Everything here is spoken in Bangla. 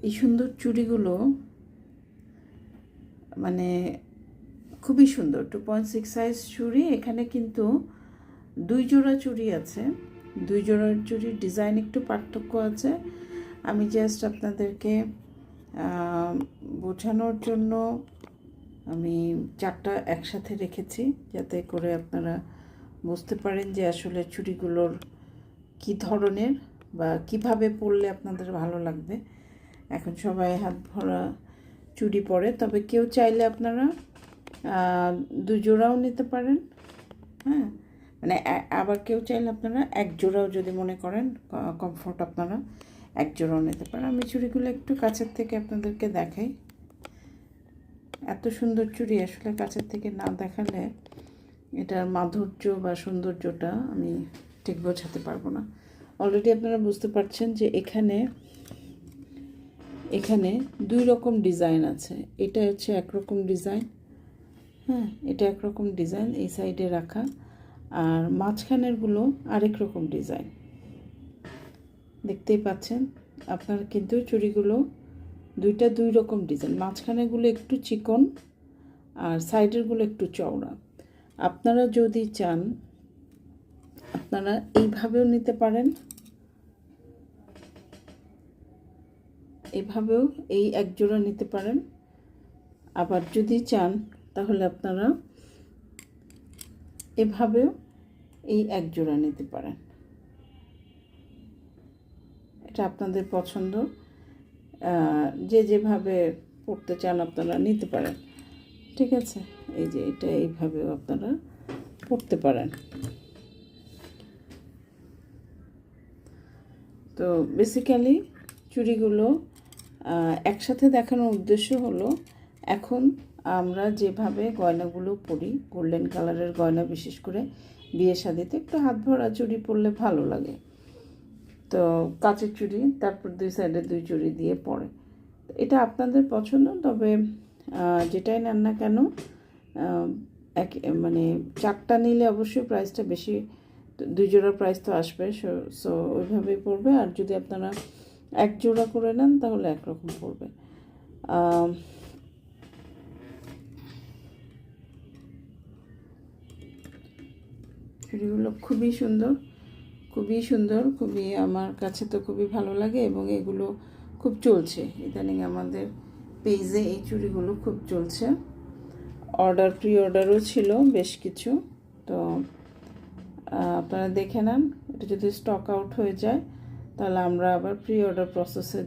এই সুন্দর চুড়িগুলো মানে খুবই সুন্দর। 2.6 সাইজ চুড়ি। এখানে কিন্তু 2 জোড়া চুড়ি আছে। 2 জোড়ার চুড়ির ডিজাইন একটু পার্থক্য আছে। আমি জাস্ট আপনাদেরকে বোঝানোর জন্য আমি 4টা একসাথে রেখেছি, যাতে করে আপনারা বুঝতে পারেন যে আসলে চুড়িগুলোর কী ধরনের বা কিভাবে পরলে আপনাদের ভালো লাগবে। এখন সবাই হাত ভরা চুড়ি পরে, তবে কেউ চাইলে আপনারা 2 জোড়াও নিতে পারেন। হ্যাঁ, মানে আবার কেউ চাইলে আপনারা 1 জোড়াও যদি মনে করেন কমফোর্ট, আপনারা 1 জোড়াও নিতে পারেন। আমি চুড়িগুলো একটু কাছের থেকে আপনাদেরকে দেখাই। এত সুন্দর চুড়ি আসলে কাছের থেকে না দেখালে এটার মাধুর্য বা সৌন্দর্যটা আমি ঠিক বোঝাতে পারবো না। অলরেডি আপনারা বুঝতে পারছেন যে এখানে 2 রকম ডিজাইন আছে। এটা হচ্ছে একরকম ডিজাইন, হ্যাঁ, এটা একরকম ডিজাইন এই সাইডে রাখা, আর মাঝখানেরগুলো আরেক রকম ডিজাইন। দেখতেই পাচ্ছেন আপনারা কিন্তু চুড়িগুলো 2 রকম ডিজাইন। মাঝখানেরগুলো একটু চিকন আর সাইডেরগুলো একটু চওড়া। আপনারা যদি চান আপনারা এইভাবেও নিতে পারেন, এভাবেও এই 1 জোড়া নিতে পারেন। আবার যদি চান তাহলে আপনারা এভাবেও এই 1 জোড়া নিতে পারেন। এটা আপনাদের পছন্দ, যে যেভাবে পড়তে চান আপনারা নিতে পারেন। ঠিক আছে, এই যে এটা এইভাবেও আপনারা পড়তে পারেন। তো বেসিক্যালি চুড়িগুলো একসাথে দেখানোর উদ্দেশ্য হলো, এখন আমরা যেভাবে গয়নাগুলো পরি, গোল্ডেন কালারের গয়না বিশেষ করে বিয়ে শাদিতে একটু হাত ভরা চুড়ি পরলে ভালো লাগে। তো কাচের চুড়ি, তারপর 2 সাইডে 2 চুড়ি দিয়ে পরে, এটা আপনাদের পছন্দ। তবে যেটাই নেন না কেন মানে 4টা নিলে অবশ্যই প্রাইসটা বেশি, 2 জোড়ার প্রাইস তো আসবে। সো ওইভাবেই পড়বে। আর যদি আপনারা 1 জোড়া করে নেন তাহলে একরকম পড়বে। চুড়িগুলো খুবই সুন্দর, খুবই সুন্দর, খুবই আমার কাছে তো খুবই ভালো লাগে, এবং এগুলো খুব চলছে ইদানিং আমাদের পেজে। এই চুড়িগুলো খুব চলছে। প্রি অর্ডারও ছিল বেশ কিছু। তো আপনারা দেখে নেন, এটা যদি স্টক আউট হয়ে যায় তাহলে আমরা আবার প্রি অর্ডার প্রসেসে